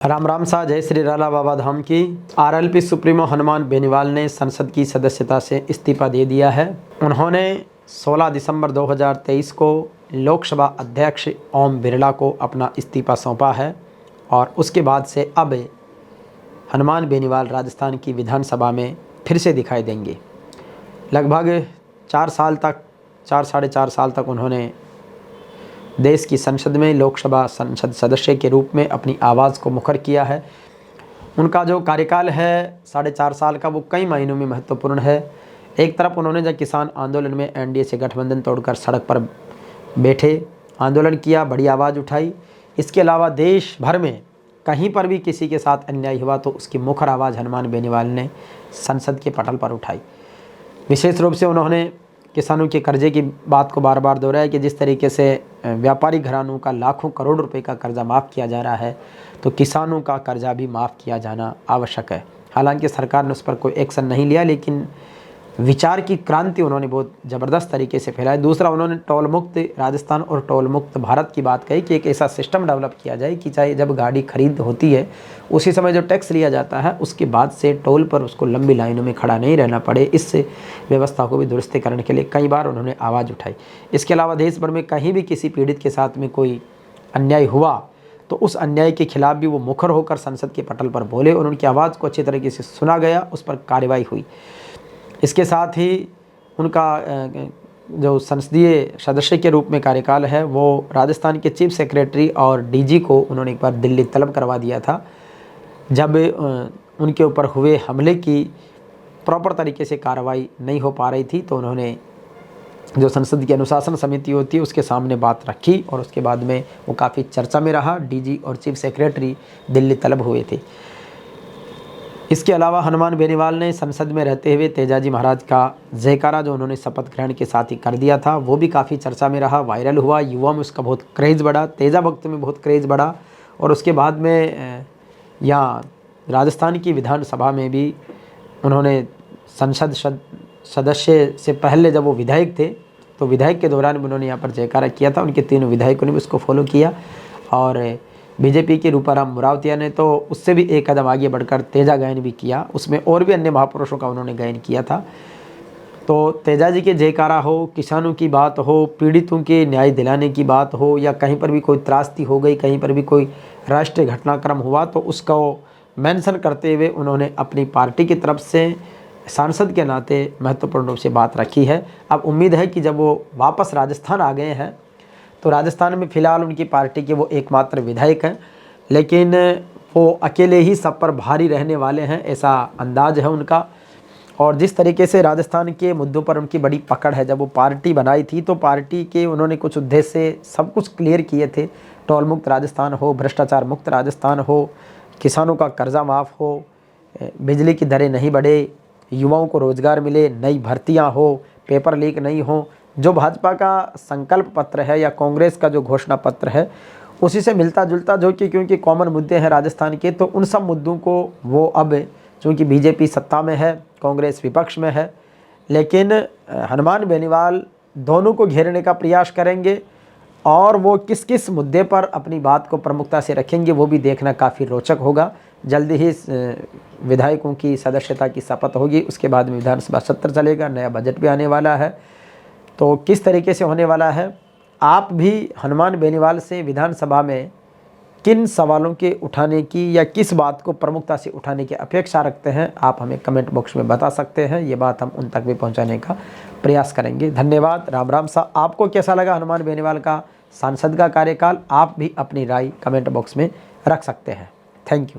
राम राम सा जय श्री राला बाबा धाम की। आरएलपी सुप्रीमो हनुमान बेनीवाल ने संसद की सदस्यता से इस्तीफा दे दिया है। उन्होंने 16 दिसंबर 2023 को लोकसभा अध्यक्ष ओम बिरला को अपना इस्तीफा सौंपा है और उसके बाद से अब हनुमान बेनीवाल राजस्थान की विधानसभा में फिर से दिखाई देंगे। लगभग 4 साढ़े 4 साल तक उन्होंने देश की संसद में लोकसभा संसद सदस्य के रूप में अपनी आवाज़ को मुखर किया है। उनका जो कार्यकाल है 4.5 साल का, वो कई मायनों में महत्वपूर्ण है। एक तरफ उन्होंने जब किसान आंदोलन में एनडीए से गठबंधन तोड़कर सड़क पर बैठे, आंदोलन किया, बड़ी आवाज़ उठाई। इसके अलावा देश भर में कहीं पर भी किसी के साथ अन्याय हुआ तो उसकी मुखर आवाज़ हनुमान बेनीवाल ने संसद के पटल पर उठाई। विशेष रूप से उन्होंने किसानों के कर्जे की बात को बार बार दोहराया कि जिस तरीके से व्यापारिक घरानों का लाखों करोड़ रुपए का कर्जा माफ़ किया जा रहा है तो किसानों का कर्जा भी माफ़ किया जाना आवश्यक है। हालांकि सरकार ने उस पर कोई एक्शन नहीं लिया, लेकिन विचार की क्रांति उन्होंने बहुत ज़बरदस्त तरीके से फैलाई। दूसरा, उन्होंने टोल मुक्त राजस्थान और टोल मुक्त भारत की बात कही कि एक ऐसा सिस्टम डेवलप किया जाए कि चाहे जब गाड़ी खरीद होती है उसी समय जो टैक्स लिया जाता है उसके बाद से टोल पर उसको लंबी लाइनों में खड़ा नहीं रहना पड़े। इस व्यवस्था को भी दुरुस्त करने के लिए कई बार उन्होंने आवाज़ उठाई। इसके अलावा देश भर में कहीं भी किसी पीड़ित के साथ में कोई अन्याय हुआ तो उस अन्याय के खिलाफ भी वो मुखर होकर संसद के पटल पर बोले और उनकी आवाज़ को अच्छी तरीके से सुना गया, उस पर कार्रवाई हुई। इसके साथ ही उनका जो संसदीय सदस्य के रूप में कार्यकाल है वो राजस्थान के चीफ सेक्रेटरी और डीजी को उन्होंने एक बार दिल्ली तलब करवा दिया था। जब उनके ऊपर हुए हमले की प्रॉपर तरीके से कार्रवाई नहीं हो पा रही थी तो उन्होंने जो संसद की अनुशासन समिति होती है उसके सामने बात रखी और उसके बाद में वो काफ़ी चर्चा में रहा। डीजी और चीफ सेक्रेटरी दिल्ली तलब हुए थे। इसके अलावा हनुमान बेनीवाल ने संसद में रहते हुए तेजाजी महाराज का जयकारा जो उन्होंने शपथ ग्रहण के साथ ही कर दिया था वो भी काफ़ी चर्चा में रहा, वायरल हुआ, युवा में उसका बहुत क्रेज़ बढ़ा, तेजा भक्त में बहुत क्रेज़ बढ़ा। और उसके बाद में यहाँ राजस्थान की विधानसभा में भी उन्होंने संसद सदस्य से पहले जब वो विधायक थे तो विधायक के दौरान भी उन्होंने यहाँ पर जयकारा किया था। उनके तीनों विधायकों ने भी उसको फॉलो किया और बीजेपी के रूपाराम मुरावतिया ने तो उससे भी एक कदम आगे बढ़कर तेजा गायन भी किया। उसमें और भी अन्य महापुरुषों का उन्होंने गायन किया था। तो तेजा जी के जयकारा हो, किसानों की बात हो, पीड़ितों के न्याय दिलाने की बात हो या कहीं पर भी कोई त्रासदी हो गई, कहीं पर भी कोई राष्ट्रीय घटनाक्रम हुआ तो उसका मेंशन करते हुए उन्होंने अपनी पार्टी की तरफ से सांसद के नाते महत्वपूर्ण रूप से बात रखी है। अब उम्मीद है कि जब वो वापस राजस्थान आ गए हैं तो राजस्थान में फ़िलहाल उनकी पार्टी के वो एकमात्र विधायक हैं, लेकिन वो अकेले ही सब पर भारी रहने वाले हैं, ऐसा अंदाज है उनका। और जिस तरीके से राजस्थान के मुद्दों पर उनकी बड़ी पकड़ है, जब वो पार्टी बनाई थी तो पार्टी के उन्होंने कुछ उद्देश्य सब कुछ क्लियर किए थे। टोल मुक्त राजस्थान हो, भ्रष्टाचार मुक्त राजस्थान हो, किसानों का कर्जा माफ़ हो, बिजली की दरें नहीं बढ़े, युवाओं को रोज़गार मिले, नई भर्तियाँ हो, पेपर लीक नहीं हो। जो भाजपा का संकल्प पत्र है या कांग्रेस का जो घोषणा पत्र है उसी से मिलता जुलता, जो कि क्योंकि कॉमन मुद्दे हैं राजस्थान के, तो उन सब मुद्दों को वो अब चूँकि बीजेपी सत्ता में है, कांग्रेस विपक्ष में है, लेकिन हनुमान बेनीवाल दोनों को घेरने का प्रयास करेंगे और वो किस किस मुद्दे पर अपनी बात को प्रमुखता से रखेंगे वो भी देखना काफ़ी रोचक होगा। जल्दी ही विधायकों की सदस्यता की शपथ होगी, उसके बाद में विधानसभा सत्र चलेगा, नया बजट भी आने वाला है। तो किस तरीके से होने वाला है, आप भी हनुमान बेनीवाल से विधानसभा में किन सवालों के उठाने की या किस बात को प्रमुखता से उठाने की अपेक्षा रखते हैं, आप हमें कमेंट बॉक्स में बता सकते हैं। ये बात हम उन तक भी पहुंचाने का प्रयास करेंगे। धन्यवाद। राम राम सा। आपको कैसा लगा हनुमान बेनीवाल का सांसद का कार्यकाल? आप भी अपनी राय कमेंट बॉक्स में रख सकते हैं। Thank you.